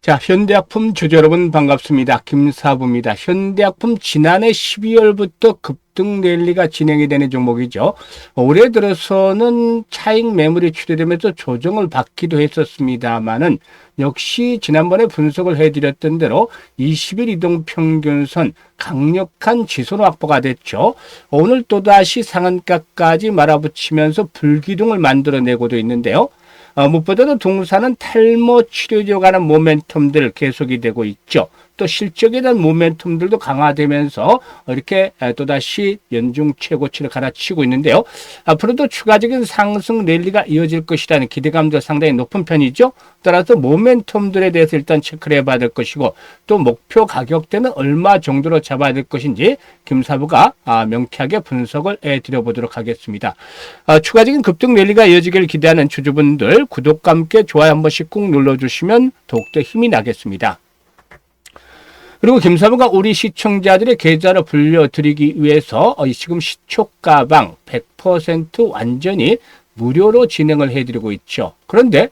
자, 현대약품 주주 여러분 반갑습니다. 김사부입니다. 현대약품 지난해 12월부터 급등 랠리가 진행이 되는 종목이죠. 올해 들어서는 차익 매물이 출회되면서 조정을 받기도 했었습니다만은 역시 지난번에 분석을 해드렸던 대로 20일 이동평균선 강력한 지수로 확보가 됐죠. 오늘 또다시 상한가까지 말아붙이면서 불기둥을 만들어내고도 있는데요. 무엇보다도 동사는 탈모 치료에 관한 모멘텀들 계속이 되고 있죠. 또 실적에 대한 모멘텀들도 강화되면서 이렇게 또다시 연중 최고치를 갈아치고 있는데요. 앞으로도 추가적인 상승 랠리가 이어질 것이라는 기대감도 상당히 높은 편이죠. 따라서 모멘텀들에 대해서 일단 체크를 해봐야 될 것이고, 또 목표 가격대는 얼마 정도로 잡아야 될 것인지 김사부가 명쾌하게 분석을 해드려보도록 하겠습니다. 추가적인 급등 랠리가 이어지길 기대하는 주주분들 구독과 함께 좋아요 한 번씩 꾹 눌러주시면 더욱더 힘이 나겠습니다. 그리고 김사부가 우리 시청자들의 계좌를 불려드리기 위해서 지금 시초가방 100% 완전히 무료로 진행을 해드리고 있죠. 그런데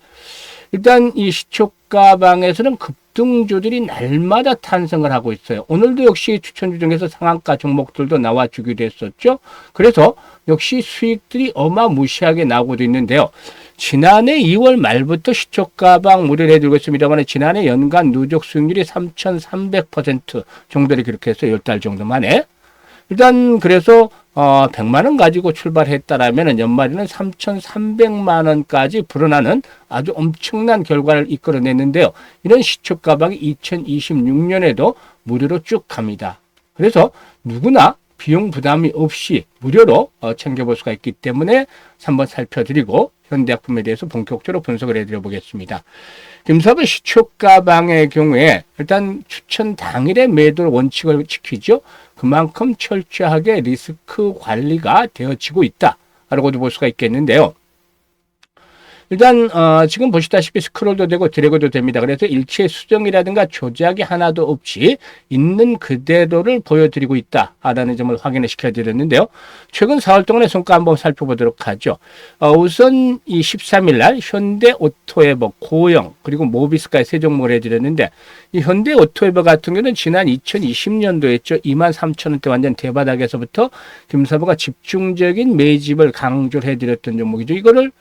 일단 이 시초가방에서는 급등주들이 날마다 탄생을 하고 있어요. 오늘도 역시 추천주 중에서 상한가 종목들도 나와주기도 했었죠. 그래서 역시 수익들이 어마무시하게 나오고도 있는데요. 지난해 2월 말부터 시초가방 무료를 해드리고 있습니다만 지난해 연간 누적 수익률이 3,300% 정도를 기록해서 10달 정도 만에 일단 그래서 100만 원 가지고 출발했다라면 연말에는 3,300만 원까지 불어나는 아주 엄청난 결과를 이끌어냈는데요. 이런 시초가방이 2026년에도 무료로 쭉 갑니다. 그래서 누구나 비용 부담이 없이 무료로 챙겨볼 수가 있기 때문에 한번 살펴드리고 현대약품에 대해서 본격적으로 분석을 해드려 보겠습니다. 김사부 시초가방의 경우에 일단 추천 당일의 매도 원칙을 지키죠. 그만큼 철저하게 리스크 관리가 되어지고 있다라고도 볼 수가 있겠는데요. 일단 지금 보시다시피 스크롤도 되고 드래그도 됩니다. 그래서 일체 수정이라든가 조작이 하나도 없이 있는 그대로를 보여드리고 있다라는 점을 확인을 시켜드렸는데요. 최근 4월 동안의 성과 한번 살펴보도록 하죠. 우선 이 13일 날 현대오토에버, 고영 그리고 모비스까지 세 종목을 해드렸는데 이 현대오토에버 같은 경우는 지난 2020년도였죠. 23,000원대 완전 대바닥에서부터 김사부가 집중적인 매집을 강조를 해드렸던 종목이죠. 이거를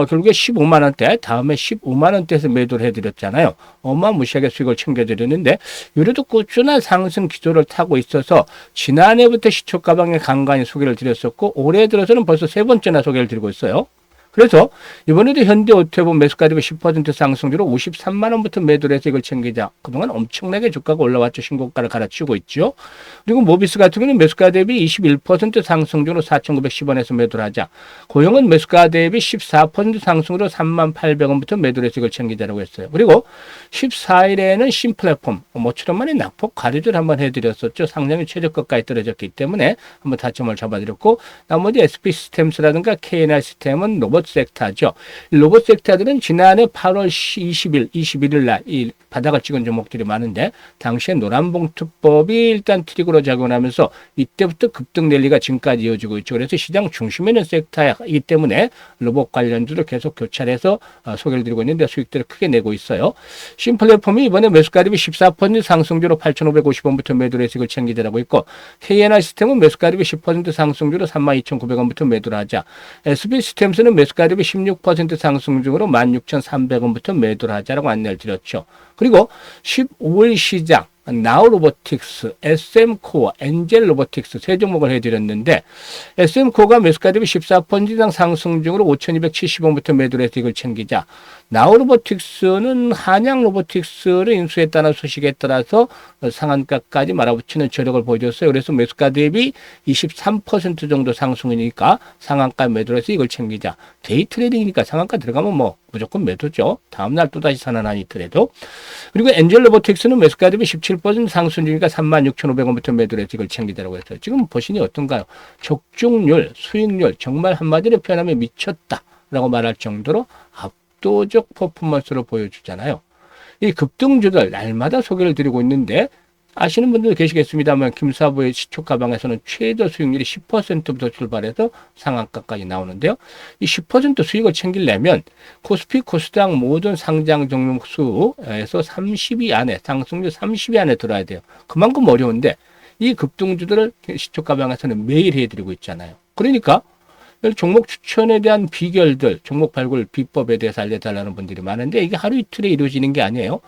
결국에 15만 원대, 다음에 15만 원대에서 매도를 해드렸잖아요. 어마무시하게 수익을 챙겨드렸는데, 요래도 꾸준한 상승 기조를 타고 있어서 지난해부터 시초가방에 간간히 소개를 드렸었고, 올해 들어서는 벌써 세 번째나 소개를 드리고 있어요. 그래서 이번에도 현대오토에버 매수가 대비 10% 상승률로 53만 원부터 매도를 해서 이걸 챙기자. 그동안 엄청나게 주가가 올라왔죠. 신고가를 갈아치우고 있죠. 그리고 모비스 같은 경우는 매수가 대비 21% 상승률로 4,910원에서 매도를 하자. 고영은 매수가 대비 14% 상승으로 38,000원부터 매도를 해서 이걸 챙기자라고 했어요. 그리고 14일에는 신플랫폼, 모처럼 만에 낙폭 과리를 한번 해드렸었죠. 상장이 최저가까지 떨어졌기 때문에 한번 다점을 잡아드렸고, 나머지 SP 시스템스라든가 KNR 시스템은 로봇 섹터죠. 로봇 섹터들은 지난해 8월 20일, 21일 날 이 바닥을 찍은 종목들이 많은데 당시에 노란봉투법이 일단 트리거로 작용하면서 이때부터 급등 랠리가 지금까지 이어지고 있죠. 그래서 시장 중심에 있는 섹터이기 때문에 로봇 관련주를 계속 교차해서 소개를 드리고 있는데 수익들을 크게 내고 있어요. 신플랫폼이 이번에 매수가 대비 14% 상승률로 8,550원부터 매도를 해서 이걸 챙기더라고 있고, KNR 시스템은 매수가 대비 10% 상승률로 32,900원부터 매도를 하자. SB 시스템스는 매수가 대비 16% 상승 중으로 16,300원부터 매도를 하자라고 안내를 드렸죠. 그리고 15일 시장 나우로보틱스, SM코어, 엔젤 로보틱스 세 종목을 해드렸는데 SM코어가 매수가 대비 14% 이상 상승 중으로 5,270원부터 매도를 해서 이걸 챙기자. 나우로보틱스는 한양 로보틱스를 인수했다는 소식에 따라서 상한가까지 말아붙이는 저력을 보여줬어요. 그래서 매수가 대비 23% 정도 상승이니까 상한가 매도를 해서 이걸 챙기자. 데이 트레이딩이니까 상한가 들어가면 뭐 무조건 매도죠. 다음날 또다시 살아나니더라도. 그리고 엔젤 로보틱스는 매수가 대비 17% 상승 중이니까 36,500원부터 매도를 해서 이걸 챙기자라고 했어요. 지금 보시니 어떤가요? 적중률, 수익률 정말 한마디로 표현하면 미쳤다라고 말할 정도로 압도적 퍼포먼스를 보여주잖아요. 이 급등주들 날마다 소개를 드리고 있는데 아시는 분들도 계시겠습니다만 김사부의 시초 가방에서는 최저 수익률이 10%부터 출발해서 상한가까지 나오는데요. 이 10% 수익을 챙기려면 코스피, 코스닥 모든 상장 종목 수에서 30위 안에, 상승률 30위 안에 들어야 돼요. 그만큼 어려운데 이 급등주들을 시초 가방에서는 매일 해드리고 있잖아요. 그러니까 종목 추천에 대한 비결들, 종목 발굴 비법에 대해서 알려달라는 분들이 많은데 이게 하루 이틀에 이루어지는 게 아니에요.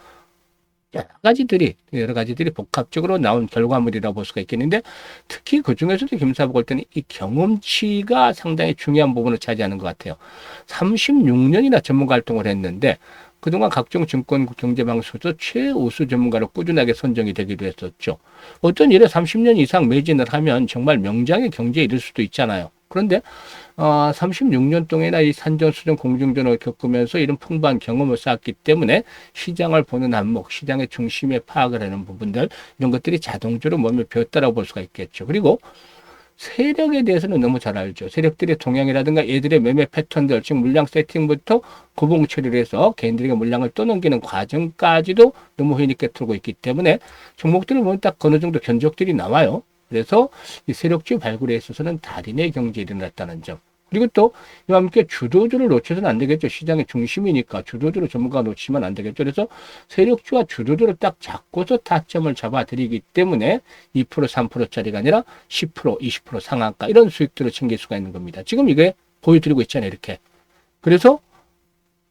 여러 가지들이 복합적으로 나온 결과물이라고 볼 수가 있겠는데 특히 그 중에서도 김사부 볼 때는 이 경험치가 상당히 중요한 부분을 차지하는 것 같아요. 36년이나 전문가 활동을 했는데 그동안 각종 증권 경제방송에서 최우수 전문가로 꾸준하게 선정이 되기도 했었죠. 어떤 일에 30년 이상 매진을 하면 정말 명장의 경지에 이를 수도 있잖아요. 그런데 36년 동안이나 이 산전수전 공중전을 겪으면서 이런 풍부한 경험을 쌓았기 때문에 시장을 보는 안목, 시장의 중심에 파악을 하는 부분들 이런 것들이 자동적으로 몸에 배웠다라고 볼 수가 있겠죠. 그리고 세력에 대해서는 너무 잘 알죠. 세력들의 동향이라든가 얘들의 매매 패턴들, 즉 물량 세팅부터 고봉 처리를 해서 개인들에게 물량을 떠넘기는 과정까지도 너무 흐리 있게 틀고 있기 때문에 종목들을 보면 딱 어느 정도 견적들이 나와요. 그래서 이 세력주 발굴에 있어서는 달인의 경지에 일어났다는 점. 그리고 또 이와 함께 주도주를 놓쳐서는 안 되겠죠. 시장의 중심이니까 주도주를 전문가가 놓치면 안 되겠죠. 그래서 세력주와 주도주를 딱 잡고서 타점을 잡아드리기 때문에 2% 3%짜리가 아니라 10% 20% 상한가 이런 수익들을 챙길 수가 있는 겁니다. 지금 이게 보여드리고 있잖아요. 이렇게. 그래서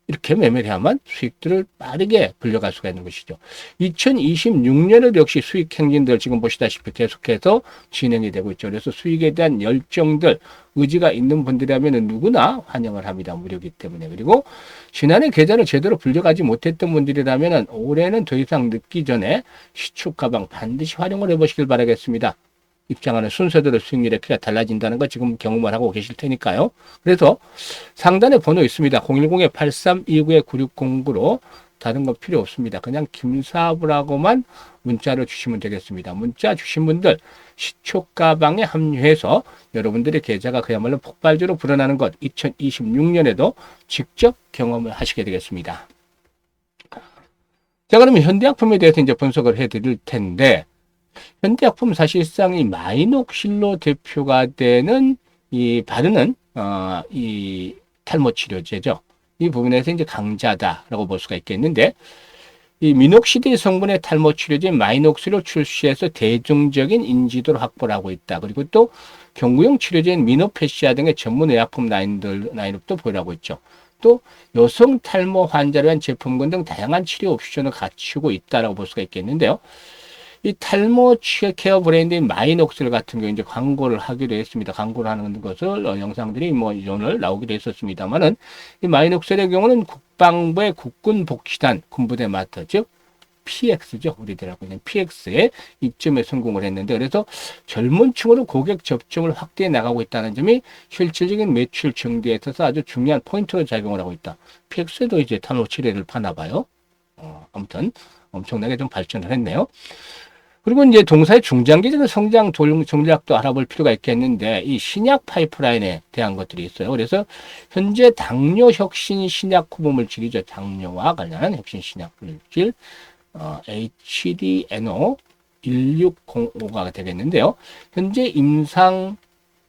이렇게 매매를 해야만 수익들을 빠르게 불려갈 수가 있는 것이죠. 2026년에도 역시 수익 행진들 지금 보시다시피 계속해서 진행이 되고 있죠. 그래서 수익에 대한 열정들, 의지가 있는 분들이라면 누구나 환영을 합니다. 무료이기 때문에. 그리고 지난해 계좌를 제대로 불려가지 못했던 분들이라면 올해는 더 이상 늦기 전에 시축 가방 반드시 활용을 해보시길 바라겠습니다. 입장하는 순서대로 수익률의 크기가 달라진다는 거 지금 경험을 하고 계실 테니까요. 그래서 상단에 번호 있습니다. 010-8329-9609로 다른 건 필요 없습니다. 그냥 김사부라고만 문자를 주시면 되겠습니다. 문자 주신 분들 시초가방에 합류해서 여러분들의 계좌가 그야말로 폭발적으로 불어나는 것 2026년에도 직접 경험을 하시게 되겠습니다. 자, 그러면 현대약품에 대해서 이제 분석을 해드릴 텐데 현대약품 사실상 이 마이녹실로 대표가 되는 이 바르는 이 탈모 치료제죠. 이 부분에서 이제 강자다라고 볼 수가 있겠는데 이 미녹시딜 성분의 탈모 치료제 마이녹실로 출시해서 대중적인 인지도를 확보를 하고 있다. 그리고 또 경구용 치료제인 미노페시아 등의 전문 의약품 라인업도 보유하고 있죠. 또 여성 탈모 환자를 위한 제품군 등 다양한 치료 옵션을 갖추고 있다라고 볼 수가 있겠는데요. 이 탈모 케어 브랜드인 마이녹슬 같은 경우 이제 광고를 하기로 했습니다. 광고를 하는 것을 영상들이 오늘 나오기도 했었습니다만은 이 마이녹슬의 경우는 국방부의 국군 복지단 군부대 마트 즉 PX죠. 우리들하고 있는 PX에 입점에 성공을 했는데 그래서 젊은 층으로 고객 접종을 확대해 나가고 있다는 점이 실질적인 매출 증대에 있어서 아주 중요한 포인트로 작용을 하고 있다. PX에도 이제 탈모 치료를 파나 봐요. 아무튼 엄청나게 좀 발전을 했네요. 그리고 이제 동사의 중장기적인 성장 전략도 알아볼 필요가 있겠는데 이 신약 파이프라인에 대한 것들이 있어요. 그래서 현재 당뇨 혁신 신약 후보물질이죠. 당뇨와 관련한 혁신 신약 물질 HDNO 1605가 되겠는데요. 현재 임상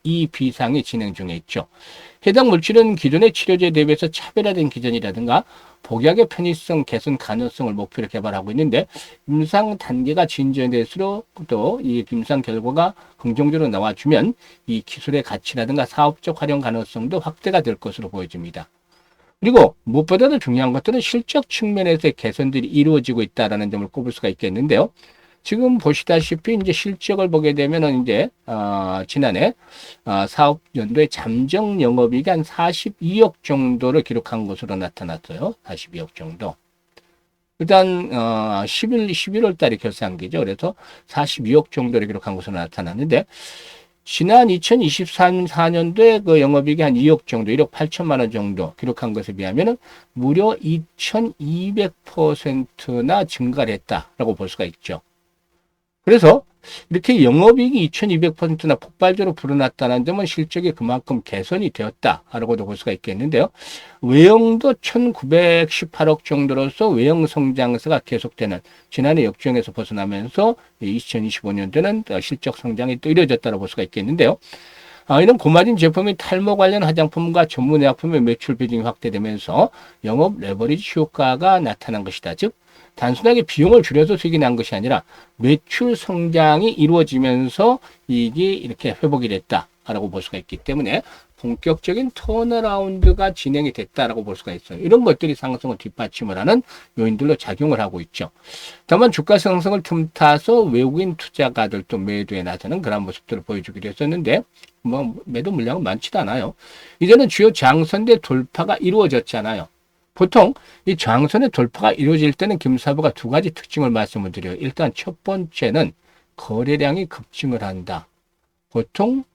2비상이 진행 중에 있죠. 해당 물질은 기존의 치료제 대비해서 차별화된 기전이라든가 복약의 편의성 개선 가능성을 목표로 개발하고 있는데 임상 단계가 진전될수록 또 이 임상 결과가 긍정적으로 나와주면 이 기술의 가치라든가 사업적 활용 가능성도 확대가 될 것으로 보여집니다. 그리고 무엇보다도 중요한 것들은 실적 측면에서의 개선들이 이루어지고 있다는 점을 꼽을 수가 있겠는데요. 지금 보시다시피 이제 실적을 보게 되면은 이제 지난해 사업 연도에 잠정 영업이익이 한 42억 정도를 기록한 것으로 나타났어요. 42억 정도. 일단 11월 달이 결산기죠. 그래서 42억 정도를 기록한 것으로 나타났는데 지난 2024년도에 그 영업이익이 한 2억 정도, 1억 8천만 원 정도 기록한 것에 비하면은 무려 2,200%나 증가를 했다라고 볼 수가 있죠. 그래서 이렇게 영업이익이 2200%나 폭발적으로 불어났다는 점은 실적이 그만큼 개선이 되었다라고도 볼 수가 있겠는데요. 외형도 1918억 정도로서 외형 성장세가 계속되는 지난해 역주행에서 벗어나면서 2025년도는 실적 성장이 또 이루어졌다고 볼 수가 있겠는데요. 이런 고마진 제품이 탈모 관련 화장품과 전문 의약품의 매출 비중이 확대되면서 영업 레버리지 효과가 나타난 것이다. 즉 단순하게 비용을 줄여서 수익이 난 것이 아니라 매출 성장이 이루어지면서 이익이 이렇게 회복이 됐다라고 볼 수가 있기 때문에 본격적인 턴어라운드가 진행이 됐다라고 볼 수가 있어요. 이런 것들이 상승을 뒷받침을 하는 요인들로 작용을 하고 있죠. 다만 주가 상승을 틈타서 외국인 투자가들도 매도에 나서는 그런 모습들을 보여주기도 했었는데 매도 물량은 많지도 않아요. 이제는 주요 장선대 돌파가 이루어졌잖아요. 보통 이 장선의 돌파가 이루어질 때는 김사부가 두 가지 특징을 말씀을 드려요. 일단 첫 번째는 거래량이 급증을 한다. 보통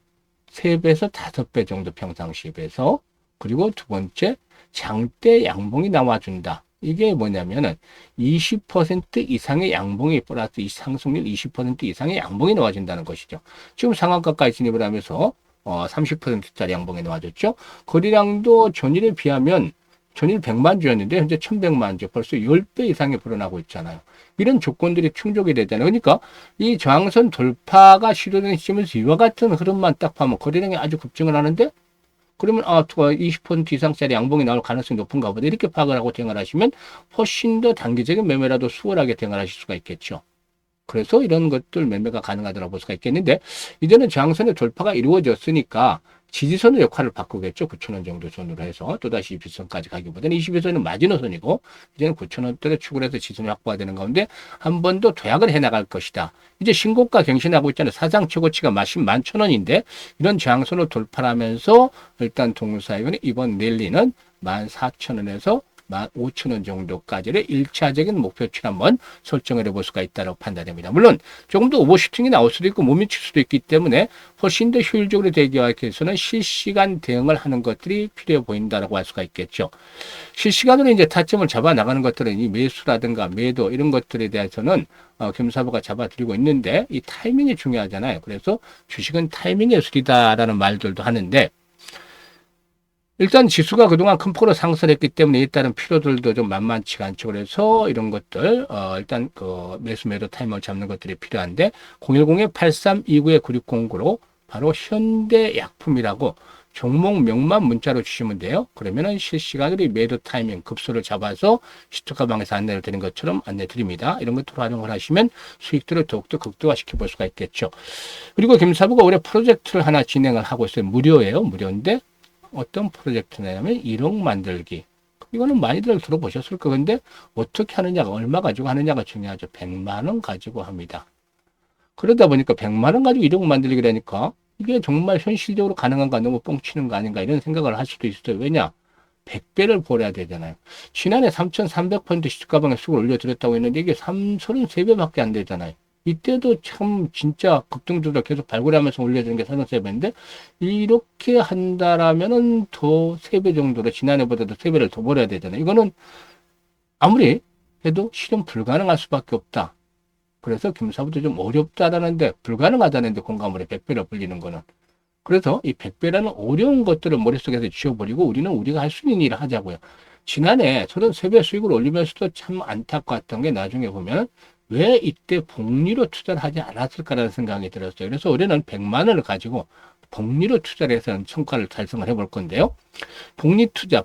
3배에서 5배 정도 평상시에 비해서. 그리고 두 번째, 장대 양봉이 나와준다. 이게 뭐냐면은 20% 이상의 양봉이 플러스 이 상승률 20% 이상의 양봉이 나와준다는 것이죠. 지금 상한가까지 진입을 하면서 30%짜리 양봉이 나와줬죠. 거래량도 전일에 비하면 전일 100만 주였는데 현재 1100만 주, 벌써 10배 이상이 불어나고 있잖아요. 이런 조건들이 충족이 되잖아요. 그러니까 이 저항선 돌파가 시도되는 시점에서 이와 같은 흐름만 딱 보면 거래량이 아주 급증을 하는데 그러면 20% 이상짜리 양봉이 나올 가능성이 높은가 보다 이렇게 파악을 하고 대응을 하시면 훨씬 더 단기적인 매매라도 수월하게 대응을 하실 수가 있겠죠. 그래서 이런 것들 매매가 가능하다고 볼 수가 있겠는데 이제는 저항선의 돌파가 이루어졌으니까 지지선의 역할을 바꾸겠죠. 9,000원 정도 선으로 해서 또다시 21선까지 가기보다는 21선은 마지노선이고 이제는 9,000원대를 축을 해서 지선이 확보가 되는 가운데 한 번 더 도약을 해나갈 것이다. 이제 신고가 갱신하고 있잖아요. 사상 최고치가 101,000원인데 이런 저항선을 돌파하면서 일단 동사이건의 이번 랠리는 14,000원에서 15,000원 정도까지를 1차적인 목표치를 한번 설정을 해볼 수가 있다고 판단됩니다. 물론 조금 더 오버슈팅이 나올 수도 있고 못 미칠 수도 있기 때문에 훨씬 더 효율적으로 대기하기 위해서는 실시간 대응을 하는 것들이 필요해 보인다고 할 수가 있겠죠. 실시간으로 이제 타점을 잡아 나가는 것들은 이 매수라든가 매도 이런 것들에 대해서는 김사부가 잡아드리고 있는데 이 타이밍이 중요하잖아요. 그래서 주식은 타이밍 예술이다라는 말들도 하는데 일단 지수가 그동안 큰 폭으로 상승했기 때문에 일단은 필요들도 좀 만만치가 않죠. 그래서 이런 것들 일단 그 매수 매도 타이머를 잡는 것들이 필요한데 010-8329-9609로 바로 현대약품이라고 종목명만 문자로 주시면 돼요. 그러면은 실시간으로 매도 타이밍 급소를 잡아서 시초가방에서 안내를 드린 것처럼 안내 드립니다. 이런 것들 활용을 하시면 수익들을 더욱더 극대화시켜 볼 수가 있겠죠. 그리고 김사부가 올해 프로젝트를 하나 진행을 하고 있어요. 무료예요. 무료인데 어떤 프로젝트냐면 1억 만들기. 이거는 많이들 들어보셨을 거근데 어떻게 하느냐가 얼마 가지고 하느냐가 중요하죠. 100만 원 가지고 합니다. 그러다 보니까 100만 원 가지고 1억 만들기라니까 이게 정말 현실적으로 가능한가 너무 뻥치는 거 아닌가 이런 생각을 할 수도 있어요. 왜냐? 100배를 벌어야 되잖아요. 지난해 3,300% 시가방에 수익을 올려드렸다고 했는데 이게 33배밖에 안 되잖아요. 이때도 참 진짜 급등주를 계속 발굴하면서 올려주는 게 33배인데 이렇게 한다라면은 더 3배 정도로 지난해보다도 3배를 더 벌어야 되잖아요. 이거는 아무리 해도 실현 불가능할 수밖에 없다. 그래서 김사부도 좀 어렵다라는데 불가능하다는데 공감을 해. 100배를 벌리는 거는. 그래서 이 100배라는 어려운 것들을 머릿속에서 지워버리고 우리는 우리가 할 수 있는 일을 하자고요. 지난해 33배 수익을 올리면서도 참 안타까웠던 게 나중에 보면 왜 이때 복리로 투자를 하지 않았을까라는 생각이 들었어요. 그래서 올해는 100만 원을 가지고 복리로 투자를 해서 성과를 달성을 해볼 건데요. 복리 투자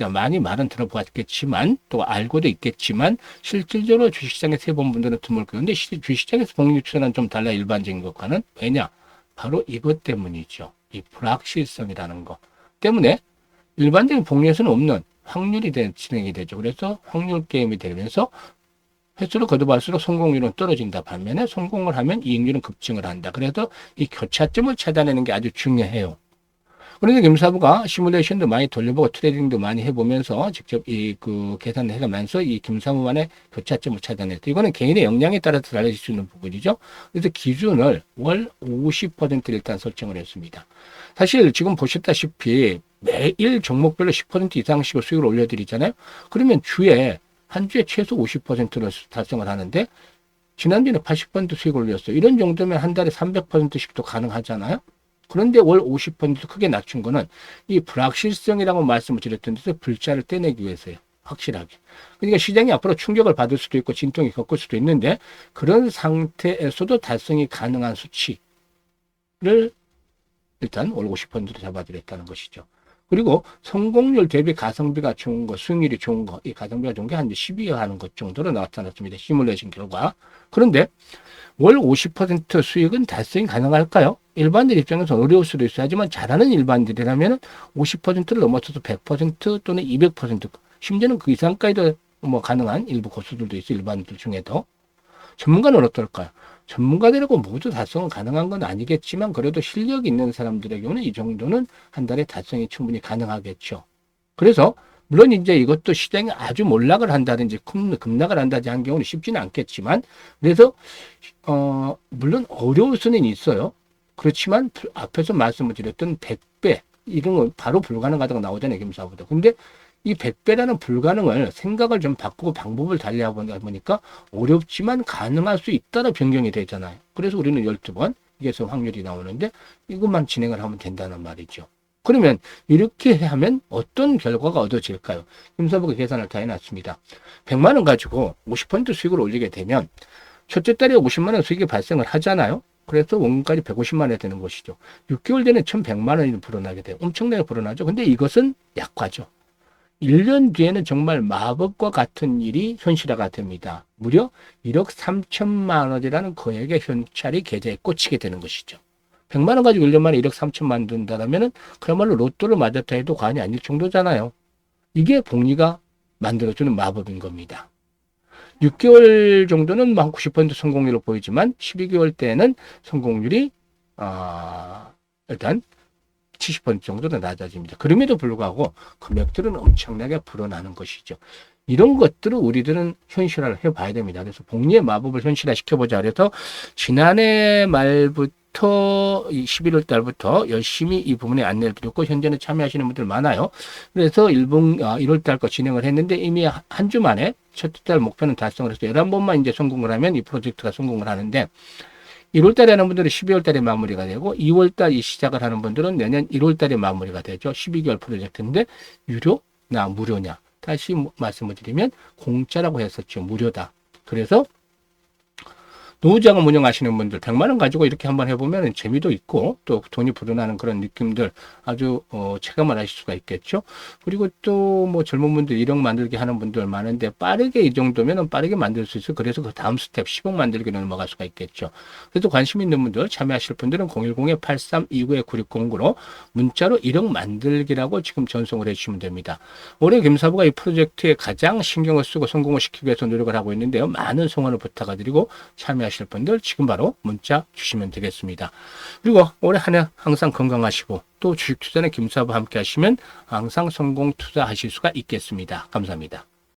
많이 말은 들어보았겠지만 또 알고도 있겠지만 실질적으로 주식시장에 세본 분들은 드물 거예요. 근데 주식시장에서 복리 투자는 좀 달라 일반적인 것과는. 왜냐? 바로 이것 때문이죠. 이 불확실성이라는 거 때문에 일반적인 복리에서는 없는 확률이 진행이 되죠. 그래서 확률 게임이 되면서 횟수를 거듭할수록 성공률은 떨어진다. 반면에 성공을 하면 이익률은 급증을 한다. 그래서 이 교차점을 찾아내는 게 아주 중요해요. 그런데 김사부가 시뮬레이션도 많이 돌려보고 트레이딩도 많이 해보면서 직접 그 계산을 해가면서 이 김사부만의 교차점을 찾아냈다. 이거는 개인의 역량에 따라서 달라질 수 있는 부분이죠. 그래서 기준을 월 50% 일단 설정을 했습니다. 사실 지금 보셨다시피 매일 종목별로 10% 이상씩을 수익을 올려드리잖아요. 그러면 한 주에 최소 50%를 달성을 하는데 지난주에 80% 수익 올렸어요. 이런 정도면 한 달에 300%씩도 가능하잖아요. 그런데 월 50% 크게 낮춘 거는 이 불확실성이라고 말씀을 드렸던 데서 불자를 떼내기 위해서요. 확실하게. 그러니까 시장이 앞으로 충격을 받을 수도 있고 진통이 겪을 수도 있는데 그런 상태에서도 달성이 가능한 수치를 일단 월 50% 잡아드렸다는 것이죠. 그리고 성공률 대비 가성비가 좋은 거, 수익률이 좋은 거, 이 가성비가 좋은 게 한 12여 하는 것 정도로 나타났습니다. 시뮬레이션 결과. 그런데 월 50% 수익은 달성이 가능할까요? 일반인들 입장에서 어려울 수도 있어요. 하지만 잘하는 일반인들이라면 50%를 넘어서서 100% 또는 200%, 심지어는 그 이상까지도 뭐 가능한 일부 고수들도 있어요. 일반인들 중에도. 전문가는 어떨까요? 전문가들하고 모두 달성은 가능한 건 아니겠지만 그래도 실력이 있는 사람들의 경우는 이 정도는 한 달에 달성이 충분히 가능하겠죠. 그래서 물론 이제 이것도 시장이 아주 몰락을 한다든지 급락을 한다든지 한 경우는 쉽지는 않겠지만 그래서 물론 어려울 수는 있어요. 그렇지만 앞에서 말씀을 드렸던 100배 이런 건 바로 불가능하다고 나오잖아요. 김사부도. 근데 이 100배라는 불가능을 생각을 좀 바꾸고 방법을 달리하다 보니까 어렵지만 가능할 수 있다라 변경이 되잖아요. 그래서 우리는 12번 이게 확률이 나오는데 이것만 진행을 하면 된다는 말이죠. 그러면 이렇게 하면 어떤 결과가 얻어질까요? 김사부가 계산을 다 해놨습니다. 100만 원 가지고 50% 수익을 올리게 되면 첫째 달에 50만 원 수익이 발생을 하잖아요. 그래서 원가까지 150만 원이 되는 것이죠. 6개월 전에 1,100만 원이 불어나게 돼요. 엄청나게 불어나죠. 근데 이것은 약화죠. 1년 뒤에는 정말 마법과 같은 일이 현실화가 됩니다. 무려 1억 3천만 원이라는 거액의 현찰이 계좌에 꽂히게 되는 것이죠. 100만 원 가지고 1년 만에 1억 3천만 원 든다면 그야말로 로또를 맞았다 해도 과언이 아닐 정도잖아요. 이게 복리가 만들어주는 마법인 겁니다. 6개월 정도는 한 90% 성공률로 보이지만 12개월 때는 성공률이 일단 70% 정도는 낮아집니다. 그럼에도 불구하고 금액들은 엄청나게 불어나는 것이죠. 이런 것들을 우리들은 현실화를 해봐야 됩니다. 그래서 복리의 마법을 현실화 시켜보자. 그래서 지난해 말부터 11월 달부터 열심히 이 부분에 안내를 드렸고 현재는 참여하시는 분들 많아요. 그래서 1월 달 거 진행을 했는데 이미 한 주 만에 첫째 달 목표는 달성을 해서 11번만 이제 성공을 하면 이 프로젝트가 성공을 하는데 1월 달에 하는 분들은 12월 달에 마무리가 되고 2월 달 시작을 하는 분들은 내년 1월 달에 마무리가 되죠. 12개월 프로젝트인데 유료나 무료냐. 다시 말씀을 드리면 공짜라고 했었죠. 무료다. 그래서 노후자금 운영하시는 분들 100만 원 가지고 이렇게 한번 해보면 재미도 있고 또 돈이 불어나는 그런 느낌들 아주 체감을 하실 수가 있겠죠. 그리고 또 뭐 젊은 분들 1억 만들기 하는 분들 많은데 빠르게 이 정도면 빠르게 만들 수 있어요. 그래서 그 다음 스텝 10억 만들기로 넘어갈 수가 있겠죠. 그래서 관심 있는 분들 참여하실 분들은 010-8329-9609로 문자로 1억 만들기라고 지금 전송을 해주시면 됩니다. 올해 김사부가 이 프로젝트에 가장 신경을 쓰고 성공을 시키기 위해서 노력을 하고 있는데요. 많은 성원을 부탁드리고 참여하실 분들 지금 바로 문자 주시면 되겠습니다. 그리고 올해 한 해 항상 건강하시고 또 주식 투자는 김사부와 함께 하시면 항상 성공 투자하실 수가 있겠습니다. 감사합니다.